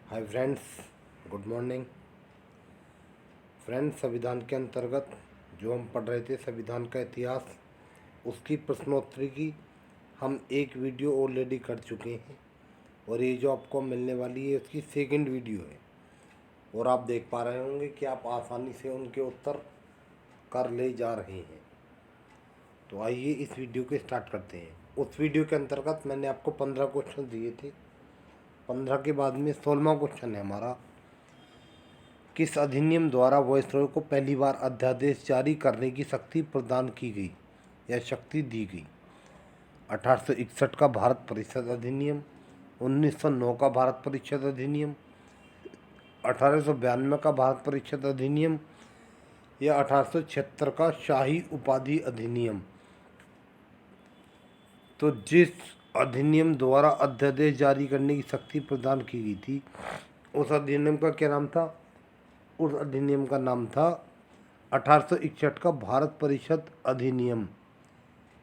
Hi friends, good morning. Friends, संविधान के अंतर्गत जो हम पढ़ रहे थे संविधान का इतिहास, उसकी प्रश्नोत्तरी की हम एक वीडियो ऑलरेडी कर चुके हैं और ये जो आपको मिलने वाली है उसकी सेकंड वीडियो है। और आप देख पा रहे होंगे कि आप आसानी से उनके उत्तर कर ले जा रहे हैं। तो आइए इस वीडियो को स्टार्ट करते हैं। उस वीडियो के अंतर्गत मैंने आपको 15 क्वेश्चन दिए थे। 15 के बाद में 16वां क्वेश्चन है हमारा, किस अधिनियम द्वारा वायसरॉय को पहली बार अध्यादेश जारी करने की शक्ति प्रदान की गई या शक्ति दी गई? 1861 का भारत परिषद अधिनियम, 1909 का भारत परिषद अधिनियम, 1892 का भारत परिषद अधिनियम या 1876 का शाही उपाधि अधिनियम? तो जिस अधिनियम द्वारा अध्यादेश जारी करने की शक्ति प्रदान की गई थी उस अधिनियम का क्या नाम था? उस अधिनियम का नाम था 1861 का भारत परिषद अधिनियम,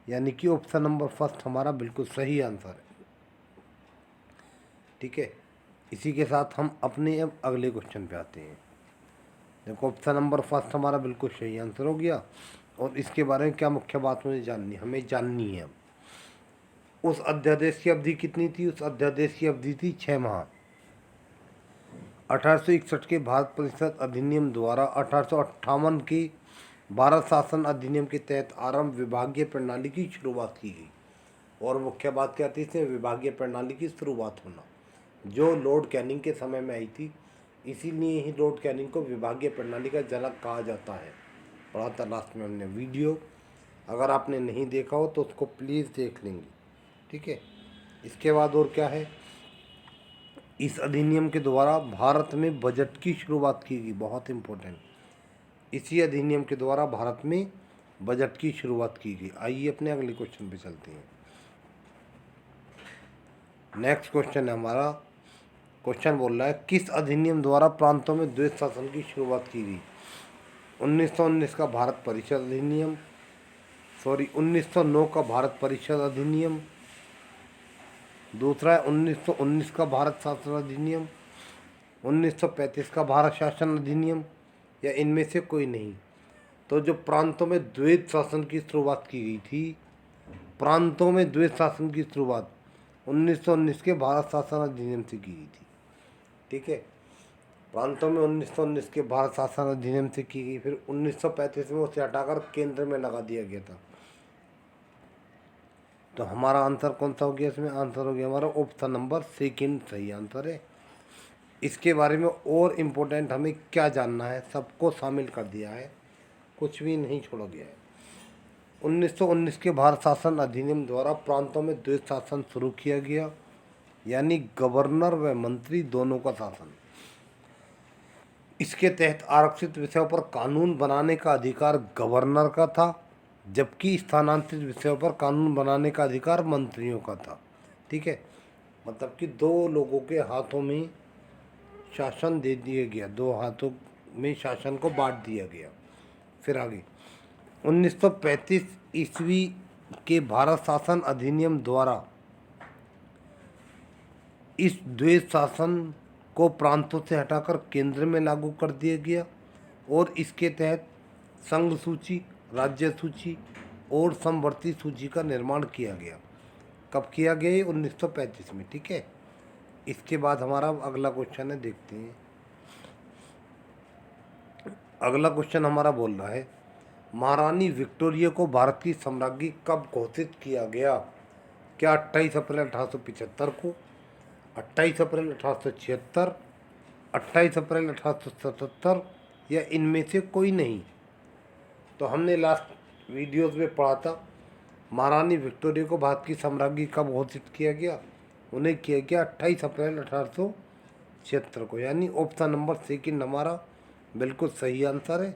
यानी कि ऑप्शन नंबर फर्स्ट हमारा बिल्कुल सही आंसर है। ठीक है, इसी के साथ हम अपने अब अगले क्वेश्चन पे आते हैं। देखो, ऑप्शन नंबर फर्स्ट हमारा बिल्कुल सही आंसर हो गया। और इसके बारे में क्या मुख्य बात मुझे हमें जाननी है। उस अध्यादेश की अवधि कितनी थी? उस अध्यादेश की अवधि थी 6 माह। 1861 के भारत परिषद अधिनियम द्वारा 1858 के भारत शासन अधिनियम के तहत आरंभ विभागीय प्रणाली की शुरुआत की गई। और मुख्य बात क्या थी इसमें? विभागीय प्रणाली की शुरुआत होना, जो लॉर्ड कैनिंग के समय में आई थी। इसीलिए ही लॉर्ड कैनिंग को विभागीय प्रणाली का जनक कहा जाता है। पढ़ा था लास्ट में हमने वीडियो, अगर आपने नहीं देखा हो तो उसको प्लीज़ देख लेंगे। ठीक है, इसके बाद और क्या है? इस अधिनियम के द्वारा भारत में बजट की शुरुआत की गई, बहुत इम्पोर्टेंट। इसी अधिनियम के द्वारा भारत में बजट की शुरुआत की गई। आइए अपने अगले क्वेश्चन पे चलते हैं। नेक्स्ट क्वेश्चन है हमारा, क्वेश्चन बोल रहा है किस अधिनियम द्वारा प्रांतों में द्वैत शासन की शुरुआत की गई? 1919 का भारत परिषद अधिनियम, 1909 का भारत परिषद अधिनियम, दूसरा है 1919 का भारत शासन अधिनियम, 1935 का भारत शासन अधिनियम या इनमें से कोई नहीं। तो जो प्रांतों में द्वैत शासन की शुरुआत की गई थी, प्रांतों में द्वैत शासन की शुरुआत 1919 के भारत शासन अधिनियम से की गई थी। ठीक है, प्रांतों में 1919 के भारत शासन अधिनियम से की गई। फिर 1935 में उसे हटाकर केंद्र में लगा दिया गया था। तो हमारा आंसर कौन सा हो गया? इसमें आंसर हो गया हमारा ऑप्शन नंबर सेकंड सही आंसर है। इसके बारे में और इम्पोर्टेंट हमें क्या जानना है, सबको शामिल कर दिया है, कुछ भी नहीं छोड़ा गया है। 1919 के भारत शासन अधिनियम द्वारा प्रांतों में द्वैत शासन शुरू किया गया, यानी गवर्नर व मंत्री दोनों का शासन। इसके तहत आरक्षित विषयों पर कानून बनाने का अधिकार गवर्नर का था, जबकि स्थानांतरित विषयों पर कानून बनाने का अधिकार मंत्रियों का था। ठीक है, मतलब कि दो लोगों के हाथों में शासन दे दिया गया, दो हाथों में शासन को बांट दिया गया। फिर आगे 1935 ईस्वी के भारत शासन अधिनियम द्वारा इस द्वैत शासन को प्रांतों से हटाकर केंद्र में लागू कर दिया गया और इसके तहत संघ सूची, राज्य सूची और समवर्ती सूची का निर्माण किया गया। कब किया गया? ये 1935 में। ठीक है, इसके बाद हमारा अगला क्वेश्चन है, देखते हैं। अगला क्वेश्चन हमारा बोल रहा है महारानी विक्टोरिया को भारत की सम्राज्ञी कब घोषित किया गया? क्या 28 अप्रैल 1875 को, 28 अप्रैल 1876, 28 अप्रैल 1877 या इनमें से कोई नहीं? तो हमने लास्ट वीडियोस में पढ़ा था महारानी विक्टोरिया को भारत की सम्राज्ञी कब घोषित किया गया। उन्हें किया गया 28 अप्रैल 1876 को, यानी ऑप्शन नंबर सेकंड हमारा बिल्कुल सही आंसर है।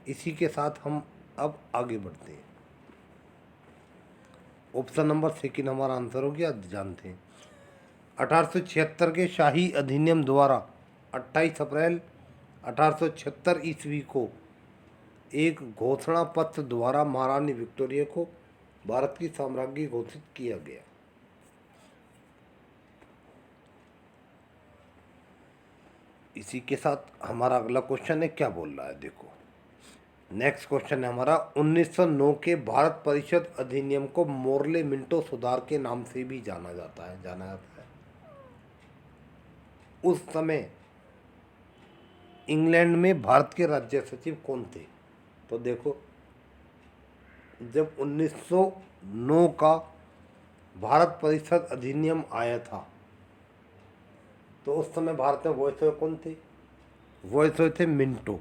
इसी के साथ हम अब आगे बढ़ते हैं। ऑप्शन नंबर सेकंड हमारा आंसर हो गया, जानते हैं। 1876 के शाही अधिनियम द्वारा 28 अप्रैल 1876 ईस्वी को एक घोषणा पत्र द्वारा महारानी विक्टोरिया को भारत की साम्राज्ञी घोषित किया गया। इसी के साथ हमारा अगला क्वेश्चन है, क्या बोल रहा है देखो। नेक्स्ट क्वेश्चन है हमारा, 1909 के भारत परिषद अधिनियम को मोर्ले मिंटो सुधार के नाम से भी जाना जाता है। उस समय इंग्लैंड में भारत के राज्य सचिव कौन थे? तो देखो, जब 1909 का भारत परिषद अधिनियम आया था तो उस समय भारत में वॉइसरॉय कौन थे? वॉइसरॉय थे मिंटो।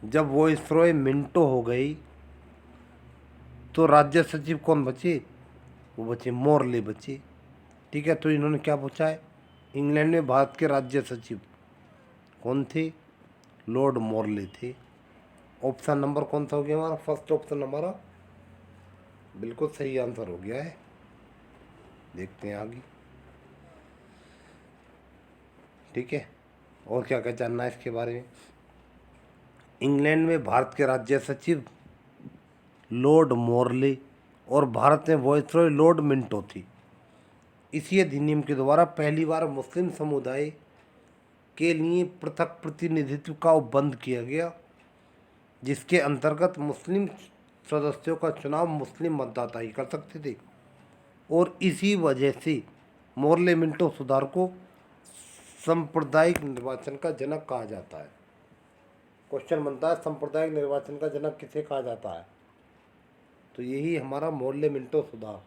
जब वॉइसरॉय मिंटो हो गई तो राज्य सचिव कौन बचे? वो बचे मोर्ले बचे। ठीक है, तो इन्होंने क्या पूछा है, इंग्लैंड में भारत के राज्य सचिव कौन थे? लॉर्ड मोर्ले थे। ऑप्शन नंबर कौन सा हो गया हमारा? फर्स्ट ऑप्शन हमारा बिल्कुल सही आंसर हो गया है। देखते हैं आगे। ठीक है, और क्या क्या जानना है इसके बारे में। इंग्लैंड में भारत के राज्य सचिव लॉर्ड मोर्ले और भारत में वॉइसरॉय लॉर्ड मिंटो थी। इसी अधिनियम के द्वारा पहली बार मुस्लिम समुदाय के लिए पृथक प्रतिनिधित्व का उपबंध किया गया, जिसके अंतर्गत मुस्लिम सदस्यों का चुनाव मुस्लिम मतदाता ही कर सकते थे। और इसी वजह से मोर्ले मिंटो सुधार को सांप्रदायिक निर्वाचन का जनक कहा जाता है। क्वेश्चन बनता है, सांप्रदायिक निर्वाचन का जनक किसे कहा जाता है? तो यही हमारा मोर्ले मिंटो सुधार,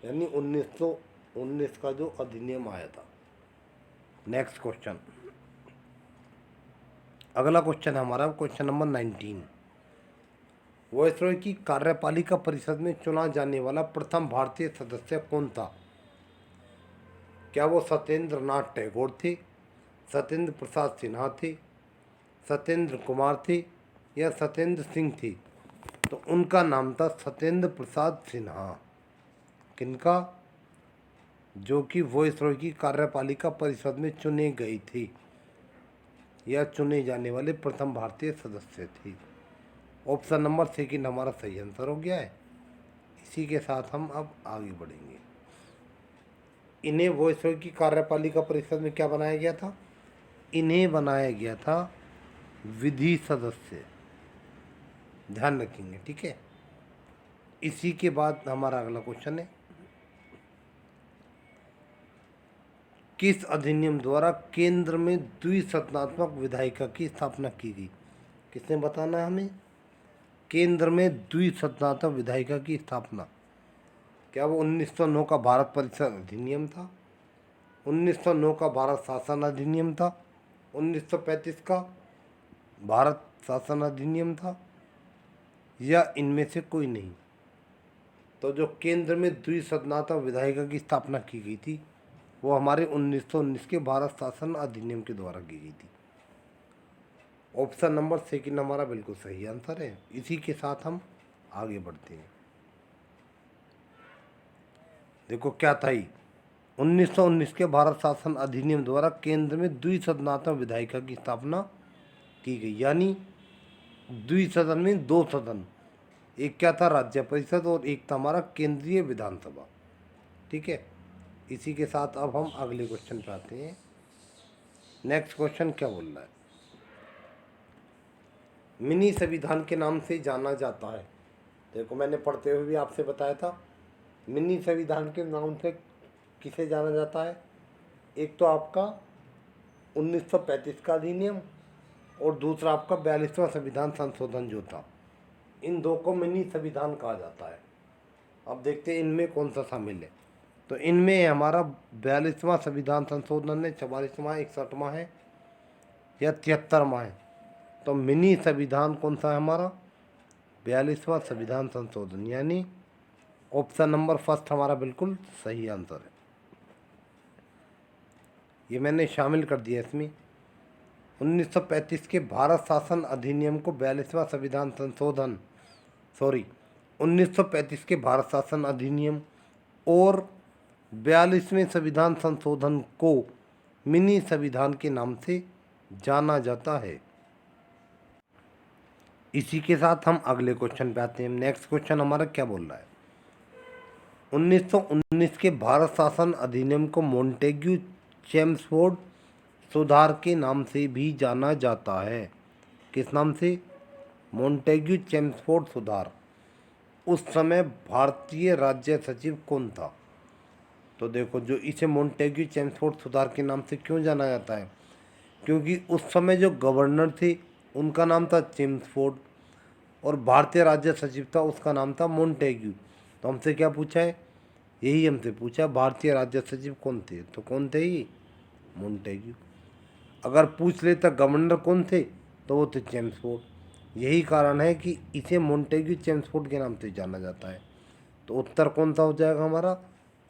यानी 1919 का जो अधिनियम आया था। नेक्स्ट क्वेश्चन, अगला क्वेश्चन हमारा क्वेश्चन नंबर 19। वॉइसरॉय की कार्यपालिका परिषद में चुना जाने वाला प्रथम भारतीय सदस्य कौन था? क्या वो सत्येंद्र नाथ टैगोर थे, सत्येंद्र प्रसाद सिन्हा थे, सत्येंद्र कुमार थे, या सत्येंद्र सिंह थे? तो उनका नाम था सत्येंद्र प्रसाद सिन्हा। किनका? जो कि वॉइसरॉय की कार्यपालिका परिषद में चुने गए थे या चुने जाने वाले प्रथम भारतीय सदस्य थे। ऑप्शन नंबर सेकंड हमारा सही आंसर हो गया है। इसी के साथ हम अब आगे बढ़ेंगे। इन्हें वॉइसरॉय की कार्यपालिका परिषद में क्या बनाया गया था? इन्हें बनाया गया था विधि सदस्य, ध्यान रखेंगे। ठीक है, इसी के बाद हमारा अगला क्वेश्चन है, किस अधिनियम द्वारा केंद्र में द्विसदनात्मक विधायिका की स्थापना की गई? किसने बताना है हमें? केंद्र में द्विसदनात्मक विधायिका की स्थापना। क्या वो 1909 का भारत परिषद अधिनियम था, 1909 का भारत शासन अधिनियम था, 1935 का भारत शासन अधिनियम था, या इनमें से कोई नहीं? तो जो केंद्र में द्विसदनात्मक विधायिका की स्थापना की गई थी वो हमारे 1919 के भारत शासन अधिनियम के द्वारा की गई थी। ऑप्शन नंबर सेकंड हमारा बिल्कुल सही आंसर है। इसी के साथ हम आगे बढ़ते हैं। देखो क्या था ही, 1919 के भारत शासन अधिनियम द्वारा केंद्र में द्विसदनात्मक विधायिका की स्थापना की गई, यानी द्विसदन में दो सदन, एक क्या था राज्य परिषद और एक था हमारा केंद्रीय विधानसभा। ठीक है, इसी के साथ अब हम अगले क्वेश्चन पे आते हैं। नेक्स्ट क्वेश्चन क्या बोल रहा है, मिनी संविधान के नाम से जाना जाता है। देखो मैंने पढ़ते हुए भी आपसे बताया था, मिनी संविधान के नाम से किसे जाना जाता है? एक तो आपका 1935 का अधिनियम और दूसरा आपका 42वां संविधान संशोधन जो था, इन दो को मिनी संविधान कहा जाता है। अब देखते हैं इनमें कौन सा शामिल है। तो इनमें हमारा 42वां संविधान संशोधन है, 44वां, 61वां है या 73वां है। तो मिनी संविधान कौन सा है हमारा? 42वां संविधान संशोधन, यानी ऑप्शन नंबर फर्स्ट हमारा बिल्कुल सही आंसर है। ये मैंने शामिल कर दिया इसमें। 1935 के भारत शासन अधिनियम को 42वां संविधान संशोधन 1935 के भारत शासन अधिनियम और 42वें संविधान संशोधन को मिनी संविधान के नाम से जाना जाता है। इसी के साथ हम अगले क्वेश्चन पे आते हैं। नेक्स्ट क्वेश्चन हमारा क्या बोल रहा है, 1919 के भारत शासन अधिनियम को मोंटेग्यू चेम्सफोर्ड सुधार के नाम से भी जाना जाता है। किस नाम से? मॉन्टेग्यू चेम्सफोर्ड सुधार। उस समय भारतीय राज्य सचिव कौन था? तो देखो, जो इसे मॉन्टेग्यू चेम्सफोर्ड सुधार के नाम से क्यों जाना जाता है, क्योंकि उस समय जो गवर्नर थे उनका नाम था चेम्सफोर्ड और भारतीय राज्य सचिव था उसका नाम था मॉन्टेग्यू। तो हमसे क्या पूछा है? यही हमसे पूछा, भारतीय राज्य सचिव कौन थे, तो कौन थे ये? मॉन्टेग्यू। अगर पूछ लेता गवर्नर कौन थे, तो वो थे चेम्सफोर्ड। यही कारण है कि इसे मॉन्टेग्यू चेम्सफोर्ड के नाम से जाना जाता है। तो उत्तर कौन सा हो जाएगा हमारा?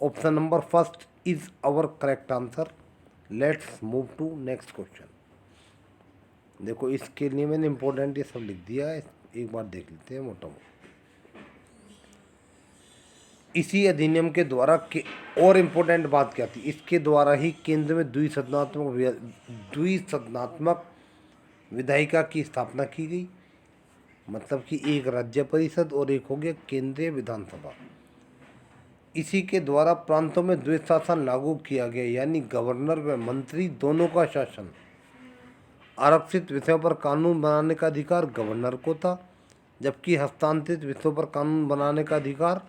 Option number first is our correct answer. Let's move to next question. देखो, इसके लिए मैंने इंपॉर्टेंट ये सब लिख दिया है, एक बार देख लेते हैं मोटा मोटा। इसी अधिनियम के द्वारा और इम्पोर्टेंट बात क्या थी, इसके द्वारा ही केंद्र में द्विसदनात्मक विधायिका की स्थापना की गई। मतलब कि एक राज्य परिषद और एक हो गया केंद्रीय विधानसभा। इसी के द्वारा प्रांतों में द्वैत शासन लागू किया गया, यानी गवर्नर व मंत्री दोनों का शासन। आरक्षित विषयों पर कानून बनाने का अधिकार गवर्नर को था, जबकि हस्तांतरित विषयों पर कानून बनाने का अधिकार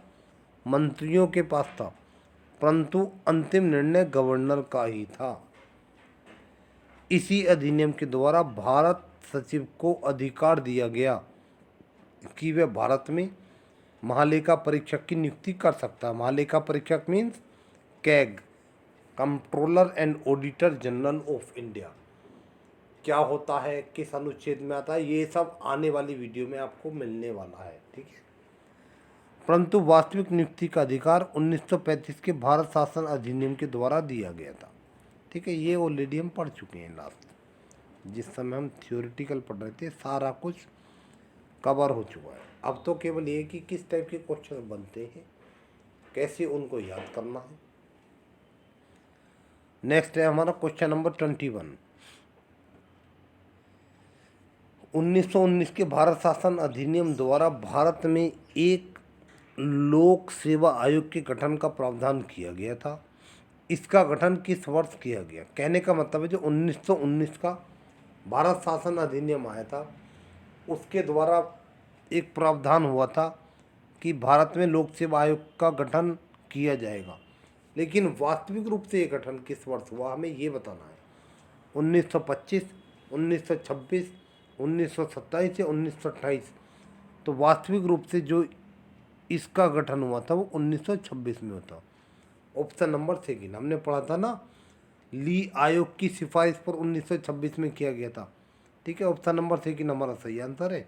मंत्रियों के पास था, परंतु अंतिम निर्णय गवर्नर का ही था। इसी अधिनियम के द्वारा भारत सचिव को अधिकार दिया गया कि वह भारत में महालेखा परीक्षक की नियुक्ति कर सकता है। महालेखा परीक्षक means CAG, controller and auditor general of India. क्या होता है, किस अनुच्छेद में आता है, ये सब आने वाली वीडियो में आपको मिलने वाला है, ठीक है। परंतु वास्तविक नियुक्ति का अधिकार 1935 के भारत शासन अधिनियम के द्वारा दिया गया था, ठीक है। ये ऑलरेडी हम पढ़ चुके हैं लास्ट, जिस समय हम थियोरिटिकल पढ़ रहे थे, सारा कुछ कवर हो चुका है। अब तो केवल ये कि किस टाइप के क्वेश्चन बनते हैं, कैसे उनको याद करना है। नेक्स्ट है हमारा क्वेश्चन नंबर 21। 1919 के भारत शासन अधिनियम द्वारा भारत में एक लोक सेवा आयोग के गठन का प्रावधान किया गया था। इसका गठन किस वर्ष किया गया? कहने का मतलब है जो 1919 का भारत शासन अधिनियम आया था, उसके द्वारा एक प्रावधान हुआ था कि भारत में लोक सेवा आयोग का गठन किया जाएगा, लेकिन वास्तविक रूप से ये गठन किस वर्ष हुआ हमें ये बताना है। 1925, 1926, 1927 या 1928। तो वास्तविक रूप से जो इसका गठन हुआ था वो 1926 में होता। ऑप्शन नंबर सेकंड हमने पढ़ा था ना, ली आयोग की सिफारिश पर 1926 में किया गया था, ठीक है। ऑप्शन नंबर सेकंड हमारा सही आंसर है।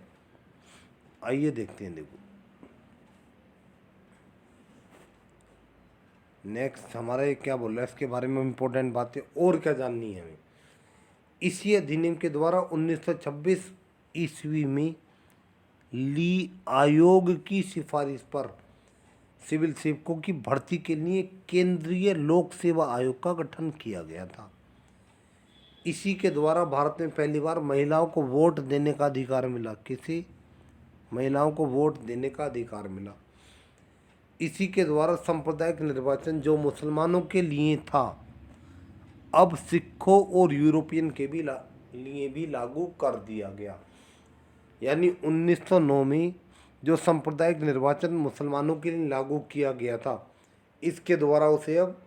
आइए देखते हैं, देखो नेक्स्ट हमारा ये क्या बोल रहा है, इसके बारे में इम्पोर्टेंट बातें और क्या जाननी है हमें। इसी अधिनियम के द्वारा 1926 ईस्वी में ली आयोग की सिफारिश पर सिविल सेवकों की भर्ती के लिए केंद्रीय लोक सेवा आयोग का गठन किया गया था। इसी के द्वारा भारत में पहली बार महिलाओं को वोट देने का अधिकार मिला। किसी महिलाओं को वोट देने का अधिकार मिला। इसी के द्वारा सांप्रदायिक निर्वाचन जो मुसलमानों के लिए था, अब सिखों और यूरोपियन के भी लिए भी लागू कर दिया गया। यानी 1909 में जो सांप्रदायिक निर्वाचन मुसलमानों के लिए लागू किया गया था, इसके द्वारा उसे अब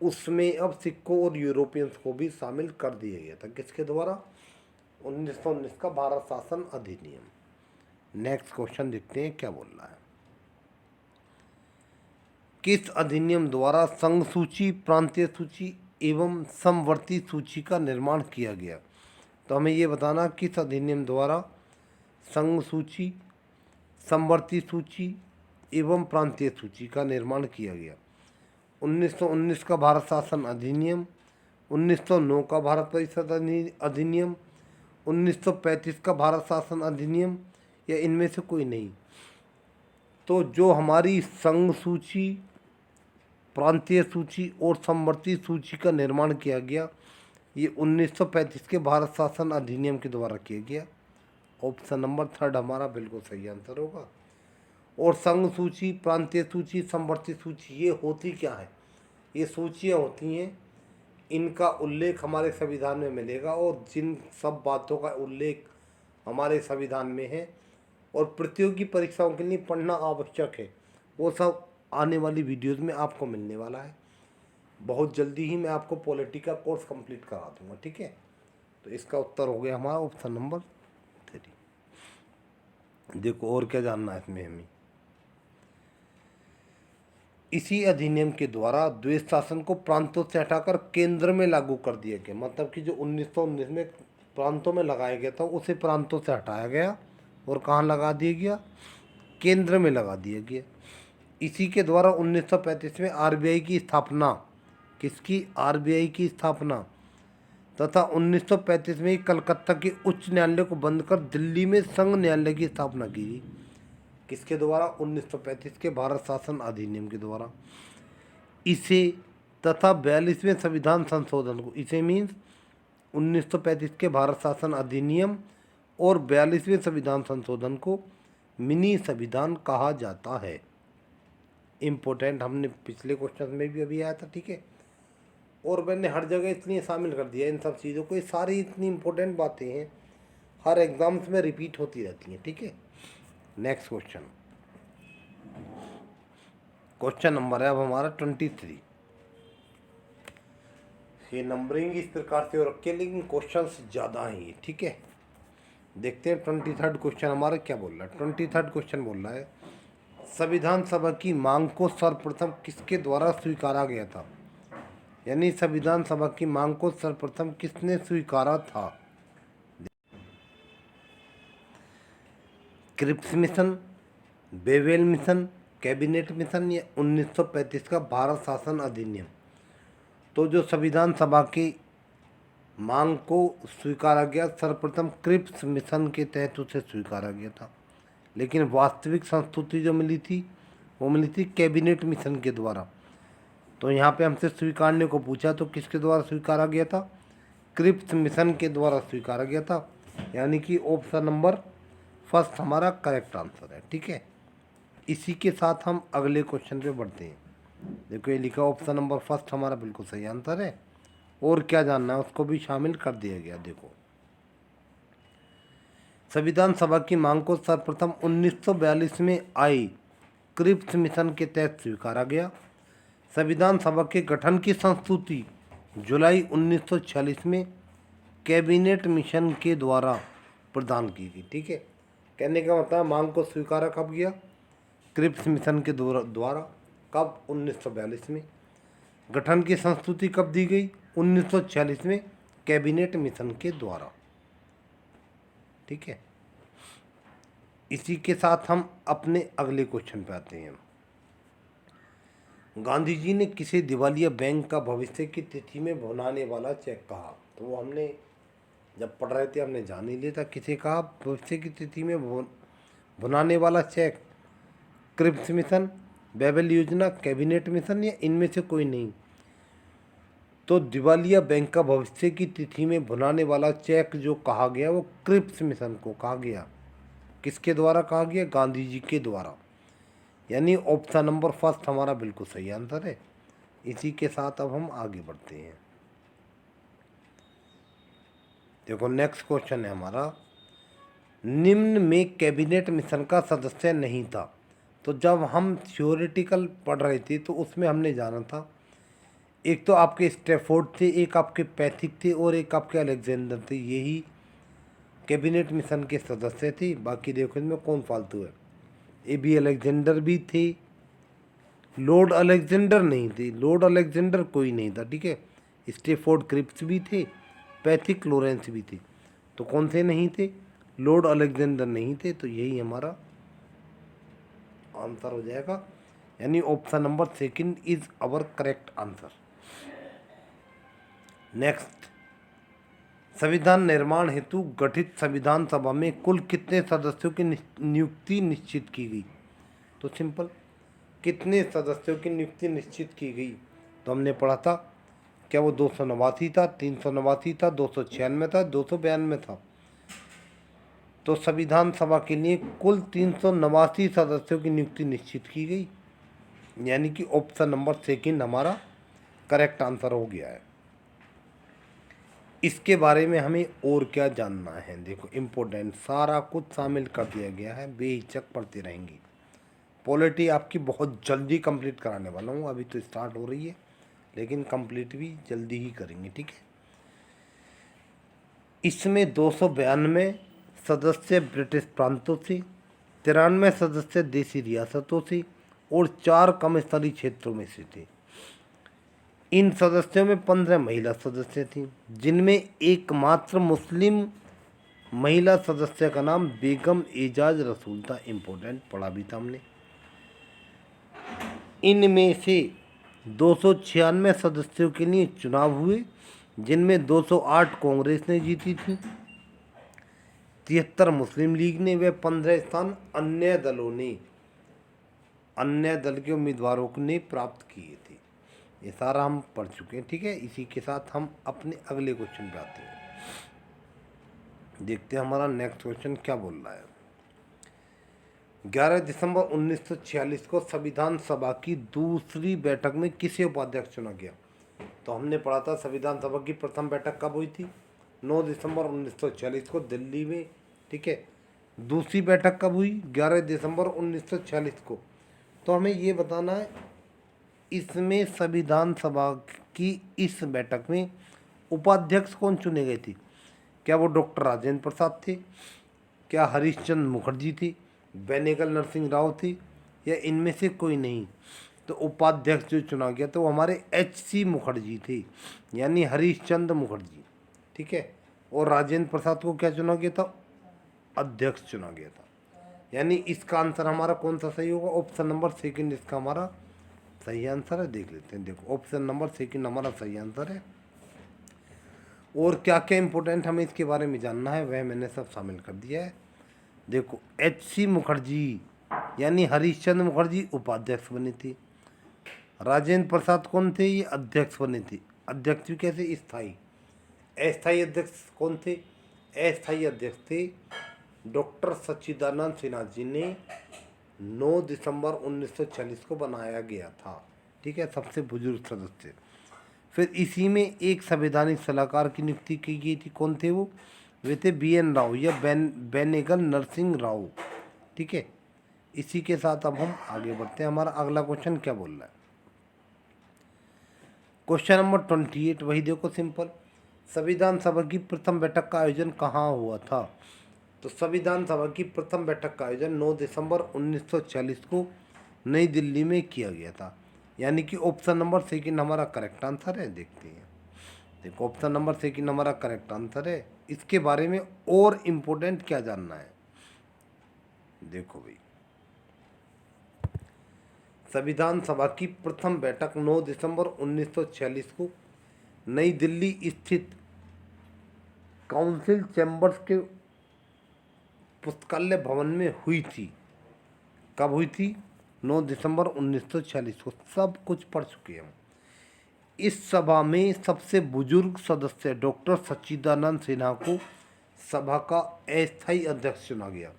उसमें अब सिखों और यूरोपियंस को भी शामिल कर दिया गया था। किसके द्वारा? 1919 का भारत शासन अधिनियम। नेक्स्ट क्वेश्चन देखते हैं क्या बोल रहा है। किस अधिनियम द्वारा संघ सूची, प्रांतीय सूची एवं समवर्ती सूची का निर्माण किया गया? तो हमें ये बताना किस अधिनियम द्वारा संघ सूची, समवर्ती सूची एवं प्रांतीय सूची का निर्माण किया गया। 1919 का भारत शासन अधिनियम, 1909 का भारत परिषद अधिनियम, 1935 का भारत शासन अधिनियम, या इनमें से कोई नहीं। तो जो हमारी संघ सूची, प्रांतीय सूची और समवर्ती सूची का निर्माण किया गया, ये 1935 के भारत शासन अधिनियम के द्वारा किया गया। ऑप्शन नंबर थर्ड हमारा बिल्कुल सही आंसर होगा। और संघ सूची, प्रांतीय सूची, समवर्ती सूची ये होती क्या है? ये सूचियाँ होती हैं इनका उल्लेख हमारे संविधान में मिलेगा और जिन सब बातों का उल्लेख हमारे संविधान में है और प्रतियोगी परीक्षाओं के लिए पढ़ना आवश्यक है, वो सब आने वाली वीडियोस में आपको मिलने वाला है। बहुत जल्दी ही मैं आपको पॉलिटी का कोर्स कंप्लीट करा दूंगा, ठीक है। तो इसका उत्तर हो गया हमारा ऑप्शन नंबर 3। देखो और क्या जानना है इसमें हमें। इसी अधिनियम के द्वारा द्वैध शासन को प्रांतों से हटाकर केंद्र में लागू कर दिया गया। मतलब कि जो 1919 में प्रांतों में लगाया गया था उसे प्रांतों से हटाया गया और कहाँ लगा दिया गया, केंद्र में लगा दिया गया। इसी के द्वारा 1935 में आरबीआई की स्थापना, किसकी, आरबीआई की स्थापना, तथा 1935 में ही कलकत्ता के उच्च न्यायालय को बंद कर दिल्ली में संघ न्यायालय की स्थापना की गई। किसके द्वारा, 1935 के भारत शासन अधिनियम के द्वारा। इसे तथा 42वें संविधान संशोधन को, इसे मीन्स 1935 के भारत शासन अधिनियम और 42वें संविधान संशोधन को मिनी संविधान कहा जाता है। इम्पोर्टेंट, हमने पिछले क्वेश्चन में भी अभी आया था, ठीक है। और मैंने हर जगह इसलिए शामिल कर दिया इन सब चीज़ों को, ये सारी इतनी इम्पोर्टेंट बातें हैं, हर एग्जाम्स में रिपीट होती रहती हैं, ठीक है। नेक्स्ट क्वेश्चन, क्वेश्चन नंबर है अब हमारा 23। ये नंबरिंग इस प्रकार से हो रखी है लेकिन क्वेश्चंस ज़्यादा हैं, ठीक है। देखते हैं 23rd क्वेश्चन हमारा क्या बोल रहा है। 23rd क्वेश्चन बोल रहा है, संविधान सभा की मांग को सर्वप्रथम किसके द्वारा स्वीकारा गया था। यानी संविधान सभा की मांग को सर्वप्रथम किसने स्वीकारा था। Cripps mission, Wavell mission, cabinet mission या 1935 का भारत शासन अधिनियम। तो जो संविधान सभा की मांग को स्वीकारा गया सर्वप्रथम क्रिप्स मिशन के तहत उसे स्वीकारा गया था, लेकिन वास्तविक संस्तुति जो मिली थी वो मिली थी कैबिनेट मिशन के द्वारा। तो यहाँ पे हमसे स्वीकारने को पूछा तो किसके द्वारा स्वीकारा गया था, क्रिप्स मिशन के द्वारा स्वीकारा गया था। यानी कि ऑप्शन नंबर फर्स्ट हमारा करेक्ट आंसर है, ठीक है। इसी के साथ हम अगले क्वेश्चन पे बढ़ते हैं। देखो ये लिखा ऑप्शन नंबर फर्स्ट हमारा बिल्कुल सही आंसर है, और क्या जानना है उसको भी शामिल कर दिया गया। देखो संविधान सभा की मांग को सर्वप्रथम 1942 में आई क्रिप्स मिशन के तहत स्वीकारा गया। संविधान सभा के गठन की संस्तुति जुलाई 1946 में कैबिनेट मिशन के द्वारा प्रदान की गई, ठीक है। कहने का मतलब मांग को स्वीकारा कब गया, क्रिप्स मिशन के द्वारा। कब, 1942 में। गठन की संस्तुति कब दी गई, 1946 में कैबिनेट मिशन के द्वारा, ठीक है। इसी के साथ हम अपने अगले क्वेश्चन पे आते हैं। गांधी जी ने किसे दिवालिया बैंक का भविष्य की तिथि में भुनाने वाला चेक कहा। तो वो हमने जब पढ़ रहे थे हमने जान ही लिया था, किसे कहा भविष्य की तिथि में भुनाने वाला चेक, क्रिप्स मिशन, बेबल योजना, कैबिनेट मिशन या इनमें से कोई नहीं। तो दिवालिया बैंक का भविष्य की तिथि में भुनाने वाला चेक जो कहा गया वो क्रिप्स मिशन को कहा गया। किसके द्वारा कहा गया, गांधी जी के द्वारा। यानी ऑप्शन नंबर फर्स्ट हमारा बिल्कुल सही आंसर है। इसी के साथ अब हम आगे बढ़ते हैं। देखो नेक्स्ट क्वेश्चन है हमारा, निम्न में कैबिनेट मिशन का सदस्य नहीं था। तो जब हम थ्योरेटिकल पढ़ रहे थे तो उसमें हमने जाना था, एक तो आपके स्टैफोर्ड थे, एक आपके पैथिक थे और एक आपके अलेक्जेंडर थे। यही कैबिनेट मिशन के सदस्य थे। बाकी देखो इनमें कौन फालतू है, ए बी अलेक्जेंडर भी थे, लॉर्ड अलेक्जेंडर नहीं थे, लॉर्ड अलेक्जेंडर कोई नहीं था, ठीक है। स्टैफोर्ड क्रिप्स भी थे, पैथिक लॉरेंस भी थे। तो कौन से नहीं थे, लॉर्ड अलेक्जेंडर नहीं थे। तो यही हमारा आंसर हो जाएगा। यानी option number second is our correct answer. Next, संविधान निर्माण हेतु गठित संविधान सभा में कुल कितने सदस्यों की नियुक्ति निश्चित की गई। तो सिंपल, कितने सदस्यों की नियुक्ति निश्चित की गई। तो हमने पढ़ा था क्या वो 289 था, 389 था, 296 था, 292 था। तो संविधान सभा के लिए कुल 389 सदस्यों की नियुक्ति निश्चित की गई। यानी कि ऑप्शन नंबर सेकंड हमारा करेक्ट आंसर हो गया है। इसके बारे में हमें और क्या जानना है, देखो इम्पोर्टेंट सारा कुछ शामिल कर दिया गया है, बेहिचक पढ़ते रहेंगे। पॉलिटी आपकी बहुत जल्दी कंप्लीट कराने वाला हूँ, अभी तो स्टार्ट हो रही है लेकिन कंप्लीट भी जल्दी ही करेंगे, ठीक है। इसमें 292 सदस्य ब्रिटिश प्रांतों से, 93 सदस्य देसी रियासतों से और 4 कम स्तरीय क्षेत्रों में से थे। इन सदस्यों में 15 महिला सदस्य थीं, जिनमें एकमात्र मुस्लिम महिला सदस्य का नाम बेगम एजाज रसूल था। इम्पोर्टेंट पढ़ा भी था हमने। इनमें से 296 सदस्यों के लिए चुनाव हुए, जिनमें 208 कांग्रेस ने जीती थी, 73 मुस्लिम लीग ने, व 15 स्थान अन्य दलों ने, अन्य दल के उम्मीदवारों ने प्राप्त किए थे। ये सारा हम पढ़ चुके हैं, ठीक है। इसी के साथ हम अपने अगले क्वेश्चन पे आते हैं। देखते हैं हमारा नेक्स्ट क्वेश्चन क्या बोल रहा है। 11 दिसंबर 1946 को संविधान सभा की दूसरी बैठक में किसे उपाध्यक्ष चुना गया? तो हमने पढ़ा था संविधान सभा की प्रथम बैठक कब हुई थी? 9 दिसंबर 1946 को दिल्ली में, ठीक है। दूसरी बैठक कब हुई? 11 दिसंबर 1946 को। तो हमें ये बताना है इसमें संविधान सभा की इस बैठक में उपाध्यक्ष कौन चुने गए थे? क्या वो डॉक्टर राजेंद्र प्रसाद थे? क्या हरीशचंद्र मुखर्जी थे? बेनेगल नरसिंह राव थे? या इनमें से कोई नहीं? तो उपाध्यक्ष जो चुना गया तो वो हमारे HC मुखर्जी थे, यानी हरीशचंद्र मुखर्जी, ठीक है। और राजेंद्र प्रसाद को क्या चुना गया था? अध्यक्ष चुना गया था। यानी इसका आंसर हमारा कौन सा सही होगा? ऑप्शन नंबर सेकंड इसका हमारा सही आंसर है। देख लेते हैं, देखो ऑप्शन नंबर सेकंड हमारा सही आंसर है। और क्या क्या इंपॉर्टेंट हमें इसके बारे में जानना है वह मैंने सब शामिल कर दिया है। देखो HC मुखर्जी यानी हरीशचंद्र मुखर्जी उपाध्यक्ष बने थे। राजेंद्र प्रसाद कौन थे? ये अध्यक्ष बने थे। अध्यक्ष भी कैसे? स्थायी। अस्थायी अध्यक्ष कौन थे? अस्थायी अध्यक्ष थे डॉक्टर सच्चिदानंद सिन्हा जी ने 9 दिसंबर 1946 को बनाया गया था, ठीक है। सबसे बुजुर्ग सदस्य। फिर इसी में एक संवैधानिक सलाहकार की नियुक्ति की गई थी। कौन थे वो? वे थे BN राव या बेनेगल नरसिंह राव, ठीक है। इसी के साथ अब हम आगे बढ़ते हैं। हमारा अगला क्वेश्चन क्या बोल रहा है? क्वेश्चन नंबर 28 वही देखो सिंपल। संविधान सभा की प्रथम बैठक का आयोजन कहाँ हुआ था? तो संविधान सभा की प्रथम बैठक का आयोजन 9 दिसंबर 1946 को नई दिल्ली में किया गया था। यानी कि ऑप्शन नंबर सेकंड हमारा करेक्ट आंसर है। देखते हैं, देखो ऑप्शन नंबर सेकंड हमारा करेक्ट आंसर है। इसके बारे में और इम्पोर्टेंट क्या जानना है? देखो भाई, संविधान सभा की प्रथम बैठक 9 दिसंबर 1946 को नई दिल्ली स्थित काउंसिल चैम्बर्स के पुस्तकालय भवन में हुई थी। कब हुई थी? 9 दिसंबर 1946 को। सब कुछ पढ़ चुके हैं हम। इस सभा में सबसे बुजुर्ग सदस्य डॉक्टर सच्चिदानंद सिन्हा को सभा का अस्थायी अध्यक्ष चुना गया।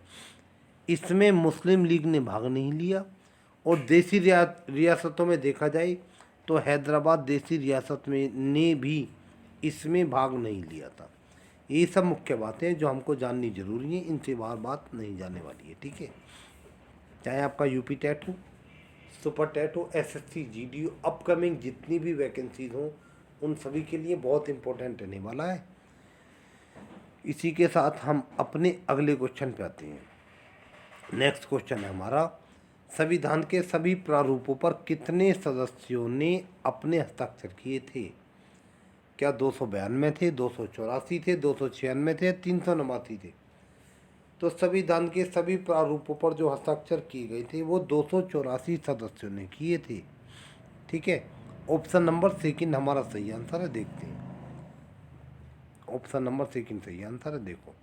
इसमें मुस्लिम लीग ने भाग नहीं लिया और देसी रियासतों में देखा जाए तो हैदराबाद देसी रियासत में ने भी इसमें भाग नहीं लिया था। ये सब मुख्य बातें हैं जो हमको जाननी जरूरी है, इनसे बार बात नहीं जाने वाली है, ठीक है। चाहे आपका यूपी टेट हो, सुपर टेट हो, SSC GD हो, अपकमिंग जितनी भी वैकेंसीज हों उन सभी के लिए बहुत इंपॉर्टेंट रहने वाला है। इसी के साथ हम अपने अगले क्वेश्चन पे आते हैं। नेक्स्ट क्वेश्चन है हमारा, संविधान के सभी प्रारूपों पर कितने सदस्यों ने अपने हस्ताक्षर किए थे? क्या 292 थे, 284 थे, 296 थे, 389 थे? तो संविधान के सभी प्रारूपों पर जो हस्ताक्षर किए गए थे वो 284 सदस्यों ने किए थे, ठीक है। ऑप्शन नंबर सेकंड हमारा सही आंसर है। देखते हैं, ऑप्शन नंबर सेकंड सही आंसर है। देखो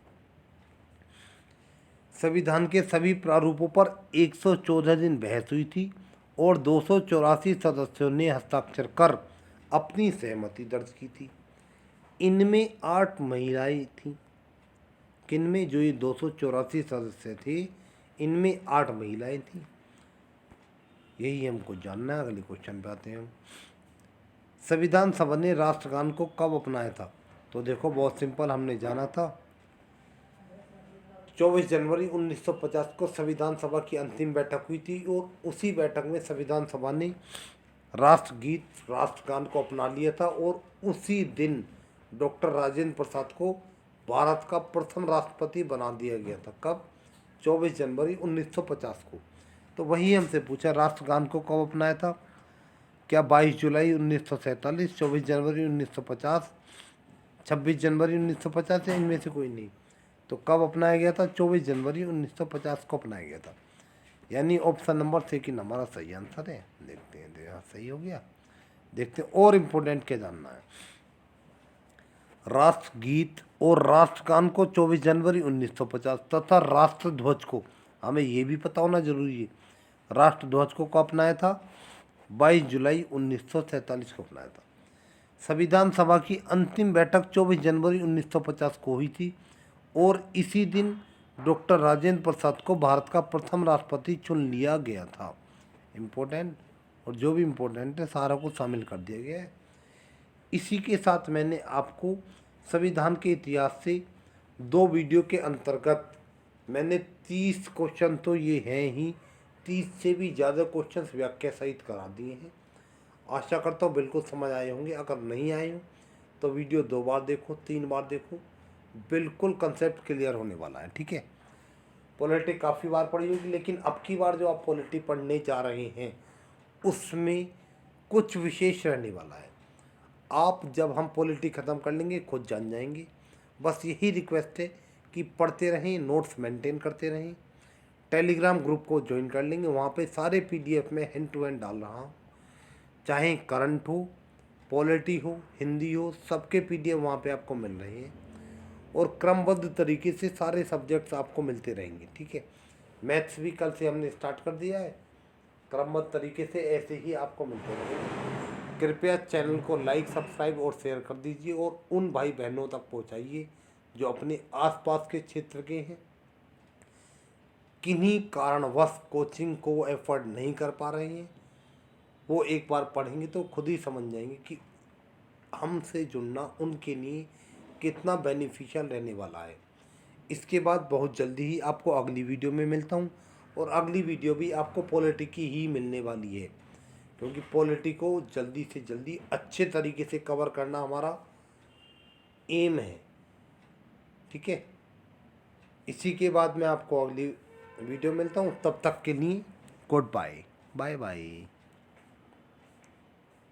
संविधान के सभी प्रारूपों पर 114 दिन बहस हुई थी और 284 सदस्यों ने हस्ताक्षर कर अपनी सहमति दर्ज की थी। इनमें 8 महिलाएं थीं। किनमें? जो ये 284 सदस्य थे इनमें 8 महिलाएं थीं। यही हमको जानना है। अगले क्वेश्चन पे आते हैं हम। संविधान सभा ने राष्ट्रगान को कब अपनाया था? तो देखो बहुत सिंपल, हमने जाना था 24 जनवरी 1950 को संविधान सभा की अंतिम बैठक हुई थी और उसी बैठक में संविधान सभा ने राष्ट्रगीत राष्ट्रगान को अपना लिया था और उसी दिन डॉक्टर राजेंद्र प्रसाद को भारत का प्रथम राष्ट्रपति बना दिया गया था। कब? 24 जनवरी 1950 को। तो वही हमसे पूछा राष्ट्रगान को कब अपनाया था, क्या 22 जुलाई 1947, 24 जनवरी 1950, 26 जनवरी 1950 या इनमें से कोई नहीं। तो कब अपनाया गया था? 24 जनवरी 1950 को अपनाया गया था। यानी ऑप्शन नंबर सेकंड हमारा सही आंसर है। देखते हैं, हाँ सही हो गया। देखते हैं और इम्पोर्टेंट क्या जानना है। राष्ट्रगीत और राष्ट्रगान को 24 जनवरी 1950 तथा राष्ट्रध्वज को, हमें ये भी पता होना जरूरी है, राष्ट्रध्वज को कब अपनाया था? 22 जुलाई 1947 को अपनाया था। संविधान सभा की अंतिम बैठक 24 जनवरी 1950 को हुई थी और इसी दिन डॉक्टर राजेंद्र प्रसाद को भारत का प्रथम राष्ट्रपति चुन लिया गया था। इम्पोर्टेंट, और जो भी इम्पोर्टेंट है सारा को शामिल कर दिया गया है। इसी के साथ मैंने आपको संविधान के इतिहास से 2 वीडियो के अंतर्गत मैंने 30 क्वेश्चन तो ये हैं ही, 30 से भी ज़्यादा क्वेश्चन व्याख्या सहित करा दिए हैं। आशा करता हूँ बिल्कुल समझ आए होंगे। अगर नहीं आए हो तो वीडियो 2 बार देखो, 3 बार देखो, बिल्कुल कंसेप्ट क्लियर होने वाला है। ठीक है, पॉलिटी काफ़ी बार पढ़ी होगी, लेकिन अब की बार जो आप पॉलिटी पढ़ने जा रहे हैं उसमें कुछ विशेष रहने वाला है। आप जब हम पॉलिटी ख़त्म कर लेंगे खुद जान जाएंगे। बस यही रिक्वेस्ट है कि पढ़ते रहें, नोट्स मेंटेन करते रहें। टेलीग्राम ग्रुप को ज्वाइन कर लेंगे, वहाँ पे सारे PDF में हैंड टू हैंड डाल रहा हूँ, चाहे करंट हो, पॉलिटी हो, हिंदी हो, सबके PDF वहाँ पे आपको मिल रहे हैं और क्रमबद्ध तरीके से सारे सब्जेक्ट्स आपको मिलते रहेंगे। ठीक है, मैथ्स भी कल से हमने स्टार्ट कर दिया है, क्रमबद्ध तरीके से ऐसे ही आपको मिलते रहेंगे। कृपया चैनल को लाइक, सब्सक्राइब और शेयर कर दीजिए और उन भाई बहनों तक पहुंचाइए जो अपने आसपास के क्षेत्र के हैं, किन्हीं कारणवश कोचिंग को एफर्ड नहीं कर पा रहे हैं। वो एक बार पढ़ेंगे तो खुद ही समझ जाएंगे कि हमसे जुड़ना उनके लिए कितना बेनिफिशियल रहने वाला है। इसके बाद बहुत जल्दी ही आपको अगली वीडियो में मिलता हूँ और अगली वीडियो भी आपको पॉलिटी की ही मिलने वाली है, क्योंकि पॉलिटी को जल्दी से जल्दी अच्छे तरीके से कवर करना हमारा एम है। ठीक है, इसी के बाद मैं आपको अगली वीडियो मिलता हूँ। तब तक के लिए गुड बाय, बाय बाय।